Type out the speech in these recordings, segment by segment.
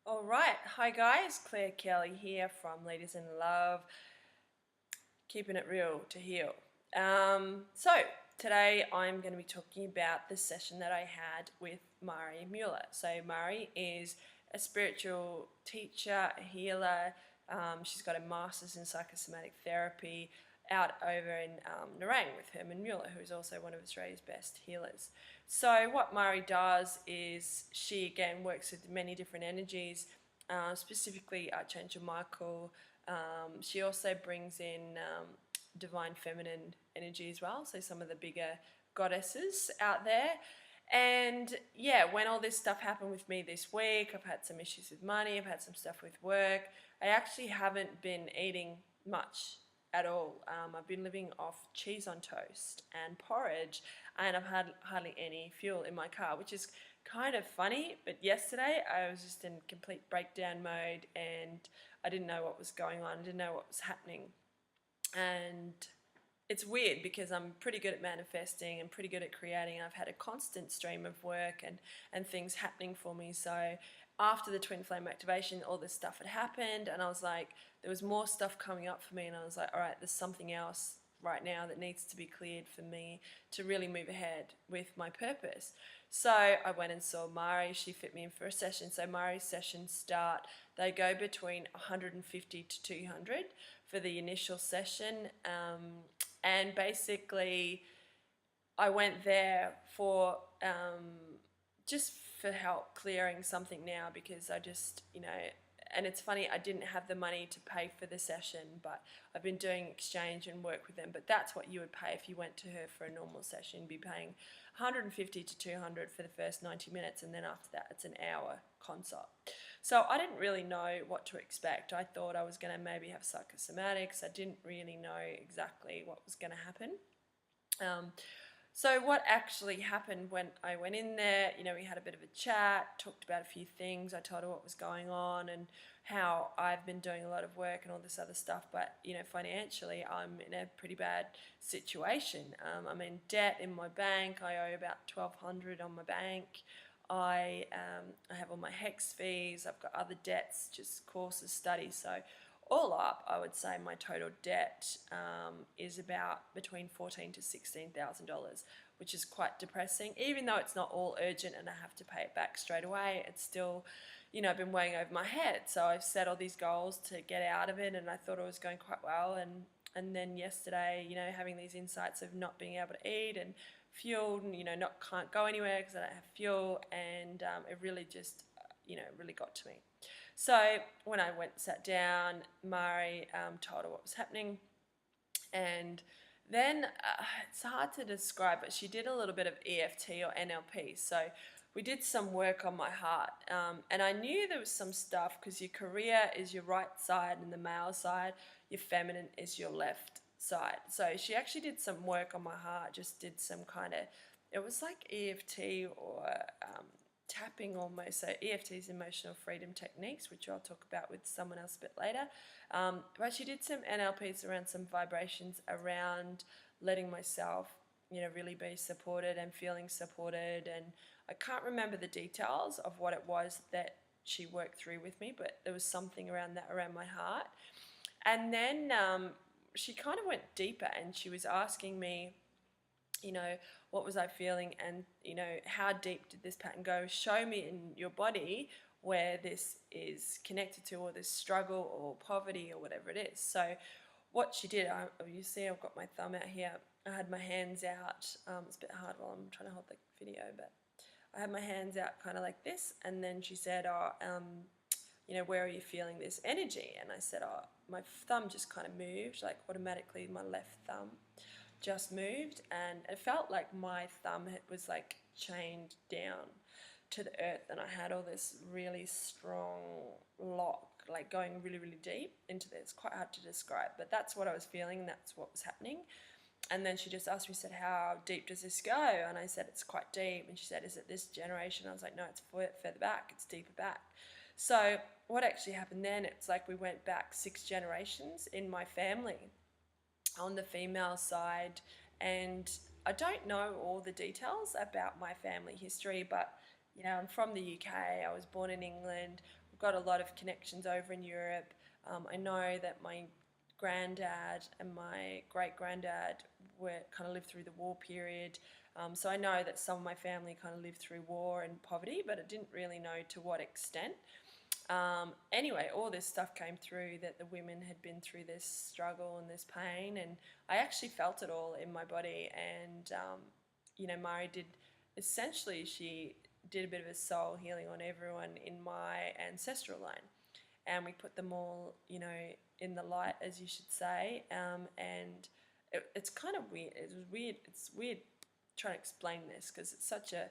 All right, hi guys, Claire Kelly here from Leaders in Love, keeping it real to heal. So today I'm going to be talking about the session that I had with Mari Mueller. So Mari is a spiritual teacher, a healer. She's got a master's in psychosomatic therapy out over in Nerang with Herman Mueller, who is also one of Australia's best healers. So what Mari does is she again works with many different energies, specifically Archangel Michael. She also brings in divine feminine energy as well, so some of the bigger goddesses out there. And yeah, when all this stuff happened with me this week, I've had some issues with money, I've had some stuff with work. I actually haven't been eating much at all. I've been living off cheese on toast and porridge, and I've had hardly any fuel in my car, which is kind of funny. But yesterday I was just in complete breakdown mode and I didn't know what was going on, I didn't know what was happening. And it's weird because I'm pretty good at manifesting and pretty good at creating. I've had a constant stream of work and things happening for me. So after the twin flame activation, all this stuff had happened, and I was like, there was more stuff coming up for me, and I was like, all right, there's something else right now that needs to be cleared for me to really move ahead with my purpose. So I went and saw Mari. She fit me in for a session. So Mari's sessions start, they go between 150 to 200 for the initial session. And basically I went there for just for help clearing something now, because I just, and it's funny, I didn't have the money to pay for the session, but I've been doing exchange and work with them. But that's what you would pay if you went to her for a normal session. You'd be paying 150 to 200 for the first 90 minutes, and then after that it's an hour consult. So I didn't really know what to expect. I thought I was going to maybe have psychosomatics. I didn't really know exactly what was going to happen. So what actually happened when I went in there, we had a bit of a chat, talked about a few things. I told her what was going on and how I've been doing a lot of work and all this other stuff. But, financially, I'm in a pretty bad situation. I'm in debt in my bank. I owe about $1,200 on my bank. I have all my HEX fees. I've got other debts, just courses, studies. So all up, I would say my total debt is about between $14,000 to $16,000, which is quite depressing. Even though it's not all urgent and I have to pay it back straight away, it's still, I've been weighing over my head. So I've set all these goals to get out of it, and I thought it was going quite well. And then yesterday, having these insights of not being able to eat and fuel, and can't go anywhere because I don't have fuel, and it really just, really got to me. So when I went and sat down, Mari told her what was happening, and then it's hard to describe, but she did a little bit of EFT or NLP. So we did some work on my heart, and I knew there was some stuff, because your career is your right side and the male side, your feminine is your left side. So she actually did some work on my heart, just did some kind of, it was like EFT or tapping almost. So EFT is emotional freedom techniques, which I'll talk about with someone else a bit later. But she did some NLPs around some vibrations around letting myself, really be supported and feeling supported. And I can't remember the details of what it was that she worked through with me, but there was something around that, around my heart. And then she kind of went deeper, and she was asking me, what was I feeling, and, how deep did this pattern go? Show me in your body where this is connected to, or this struggle or poverty or whatever it is. So what she did, you see I've got my thumb out here. I had my hands out. It's a bit hard while I'm trying to hold the video, but I had my hands out kind of like this, and then she said, where are you feeling this energy? And I said, my thumb just kind of moved, like automatically my left thumb just moved, and it felt like my thumb was like chained down to the earth, and I had all this really strong lock, like going really, really deep into this. It's quite hard to describe, but that's what I was feeling, that's what was happening. And then she just asked me, said, how deep does this go? And I said, it's quite deep. And she said, is it this generation? I was like, no, it's further back, it's deeper back. So what actually happened then, it's like we went back 6 generations in my family on the female side, and I don't know all the details about my family history, but I'm from the UK. I was born in England. We got a lot of connections over in Europe. I know that my granddad and my great granddad were kind of lived through the war period. So I know that some of my family kind of lived through war and poverty, but I didn't really know to what extent. Anyway, all this stuff came through that the women had been through this struggle and this pain, and I actually felt it all in my body. And Mari did essentially, she did a bit of a soul healing on everyone in my ancestral line, and we put them all, in the light, as you should say. And it's kind of weird. It was weird. It's weird trying to explain this because it's such a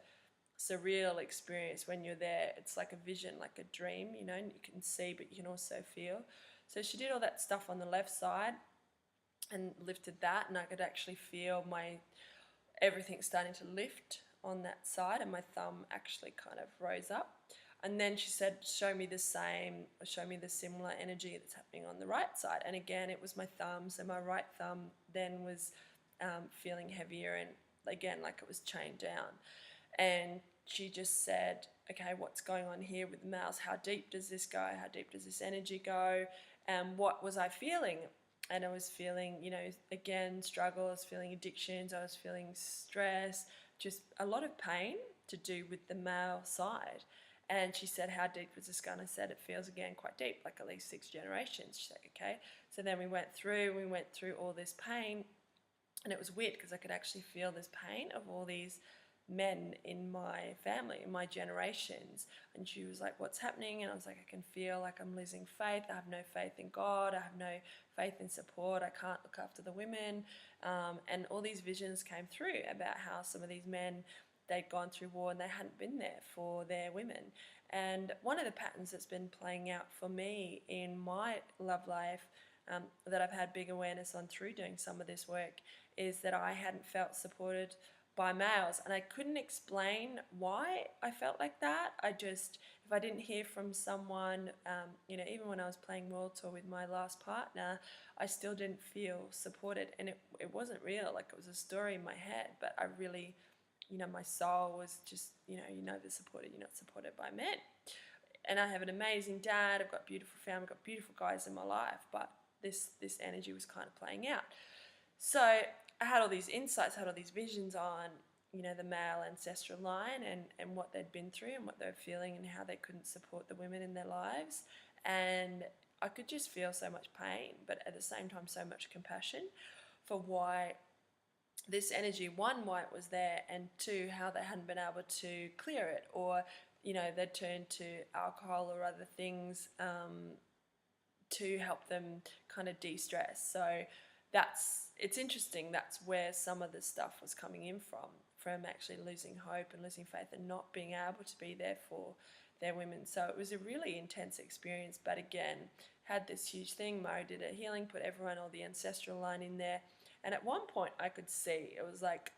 surreal experience when you're there. It's like a vision, like a dream, and you can see, but you can also feel. So she did all that stuff on the left side and lifted that, and I could actually feel everything starting to lift on that side, and my thumb actually kind of rose up. And then she said, show me the similar energy that's happening on the right side. And again, it was my thumb. So my right thumb then was feeling heavier and again, like it was chained down. And she just said, okay, what's going on here with the mouths? How deep does this go? How deep does this energy go? And what was I feeling? And I was feeling, again, struggle. I was feeling addictions. I was feeling stress, just a lot of pain to do with the male side. And she said, how deep was this go? And I said, it feels again quite deep, like at least 6 generations. She said, okay. So then we went through all this pain, and it was weird because I could actually feel this pain of all these men in my family, in my generations. And she was like, what's happening? And I was like, I can feel like I'm losing faith. I have no faith in God. I have no faith in support. I can't look after the women. And all these visions came through about how some of these men, they'd gone through war and they hadn't been there for their women. And one of the patterns that's been playing out for me in my love life, that I've had big awareness on through doing some of this work, is that I hadn't felt supported by males, and I couldn't explain why I felt like that. If I didn't hear from someone, even when I was playing World Tour with my last partner, I still didn't feel supported, and it wasn't real. Like, it was a story in my head, but I really, my soul was just, you're never supported. You're not supported by men. And I have an amazing dad. I've got a beautiful family. I've got beautiful guys in my life, but this energy was kind of playing out. So I had all these insights, had all these visions on, the male ancestral line and what they'd been through and what they were feeling and how they couldn't support the women in their lives. And I could just feel so much pain, but at the same time, so much compassion for why this energy, one, why it was there, and two, how they hadn't been able to clear it, or, they'd turned to alcohol or other things to help them kind of de-stress. So it's interesting. That's where some of the stuff was coming in from actually losing hope and losing faith and not being able to be there for their women. So it was a really intense experience, but again, had this huge thing. Murray did a healing, put everyone, all the ancestral line in there. And at one point I could see, it was like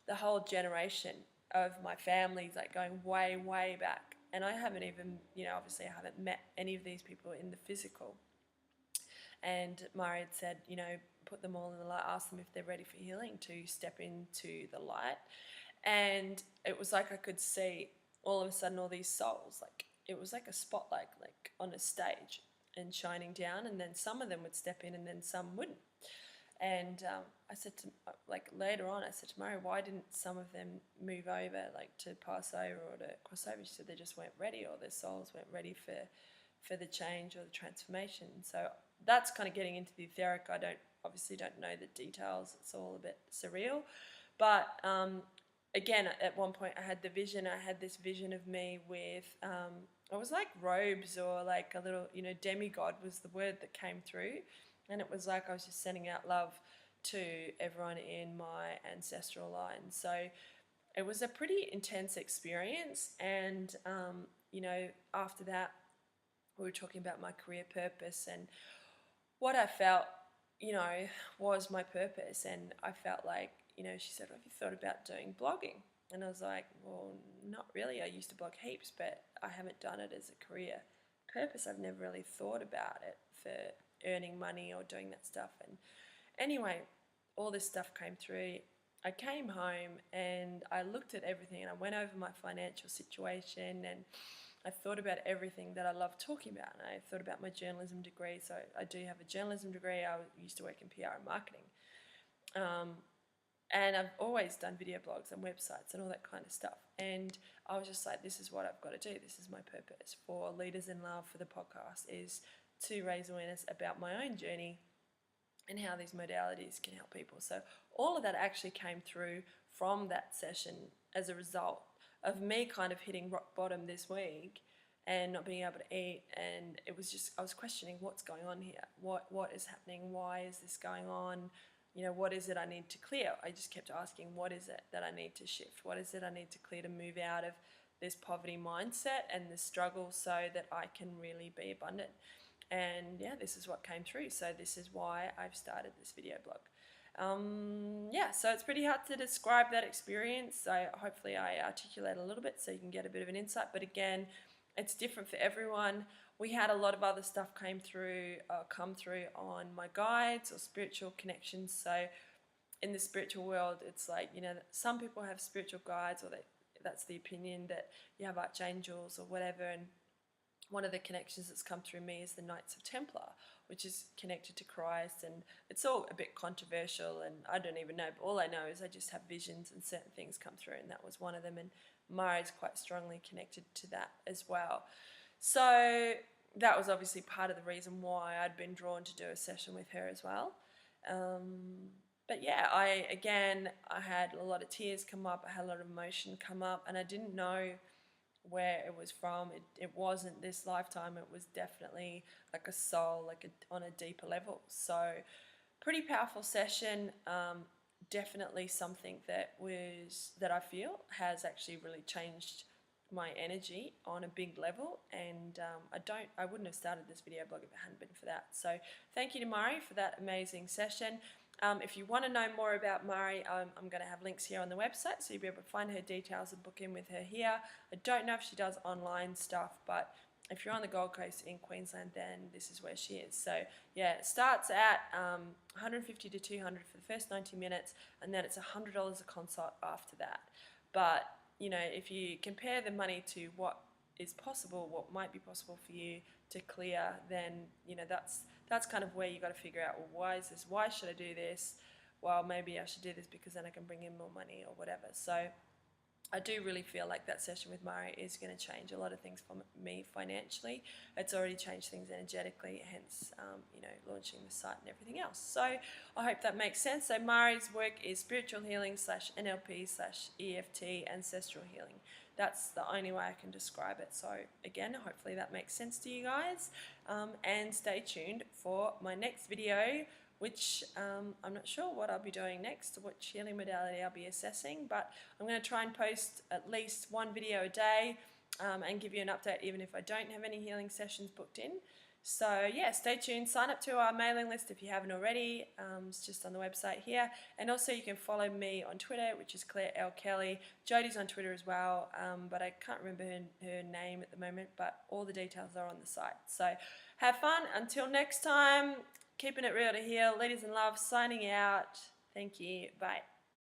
the whole generation of my family, like going way, way back. And I haven't even, obviously I haven't met any of these people in the physical. And Mari had said, put them all in the light, ask them if they're ready for healing to step into the light. And it was like I could see all of a sudden all these souls, like it was like a spotlight, like on a stage and shining down, and then some of them would step in and then some wouldn't. And I said to, later on, I said to Mari, why didn't some of them move over, like to pass over or to cross over? She said they just weren't ready, or their souls weren't ready for the change or the transformation. So that's kind of getting into the etheric. I obviously don't know the details. It's all a bit surreal. But again, at one point I had this vision of me with, it was like robes, or like a little, demigod was the word that came through. And it was like I was just sending out love to everyone in my ancestral line. So it was a pretty intense experience. And, after that, we were talking about my career purpose and what I felt, was my purpose. And I felt like, she said, have you thought about doing blogging? And I was like, well, not really. I used to blog heaps, but I haven't done it as a career purpose. I've never really thought about it for earning money or doing that stuff. And anyway, all this stuff came through. I came home and I looked at everything and I went over my financial situation, and I thought about everything that I love talking about. And I thought about my journalism degree. So I do have a journalism degree. I used to work in PR and marketing. And I've always done video blogs and websites and all that kind of stuff. And I was just like, this is what I've got to do. This is my purpose for Leaders in Love, for the podcast, is to raise awareness about my own journey and how these modalities can help people. So all of that actually came through from that session as a result of me kind of hitting rock bottom this week and not being able to eat. And it was just, I was questioning what's going on here. What is happening? Why is this going on? You know, what is it I need to clear? I just kept asking, what is it that I need to shift? What is it I need to clear to move out of this poverty mindset and this struggle so that I can really be abundant? And yeah, this is what came through. So this is why I've started this video blog. Yeah, so it's pretty hard to describe that experience. So hopefully I articulate a little bit so you can get a bit of an insight. But again, it's different for everyone. We had a lot of other stuff come through on my guides or spiritual connections. So in the spiritual world, it's like, you know, some people have spiritual guides, or that's the opinion that you have archangels or whatever. And one of the connections that's come through me is the Knights of Templar, which is connected to Christ, and it's all a bit controversial, and I don't even know, but all I know is I just have visions and certain things come through, and that was one of them, and Mari's quite strongly connected to that as well. So that was obviously part of the reason why I'd been drawn to do a session with her as well. But yeah, I had a lot of tears come up, I had a lot of emotion come up, and I didn't know where it was from. It wasn't this lifetime. It was definitely like a soul, on a deeper level. So pretty powerful session. Definitely something that I feel has actually really changed my energy on a big level, and I wouldn't have started this video blog if it hadn't been for that. So thank you to Mari for that amazing session. If you want to know more about Mari, I'm going to have links here on the website, so you'll be able to find her details and book in with her here. I don't know if she does online stuff, but if you're on the Gold Coast in Queensland, then this is where she is. So yeah, it starts at $150 to $200 for the first 90 minutes, and then it's $100 a consult after that. But you know, if you compare the money to what is possible, what might be possible for you to clear, then you know that's kind of where you got to figure out, well, why should I do this? Well, maybe I should do this because then I can bring in more money or whatever. So I do really feel like that session with Mari is going to change a lot of things for me financially. It's already changed things energetically, hence, you know, launching the site and everything else. So I hope that makes sense. So Mari's work is spiritual healing / NLP / EFT ancestral healing. That's the only way I can describe it. So again, hopefully that makes sense to you guys. And stay tuned for my next video, which I'm not sure what I'll be doing next, which healing modality I'll be assessing, but I'm going to try and post at least one video a day and give you an update even if I don't have any healing sessions booked in. So yeah, stay tuned. Sign up to our mailing list if you haven't already. It's just on the website here. And also you can follow me on Twitter, which is Claire L. Kelly. Jodie's on Twitter as well, but I can't remember her name at the moment, but all the details are on the site. So have fun. Until next time, keeping it real to heal. Leaders in Love, signing out. Thank you. Bye.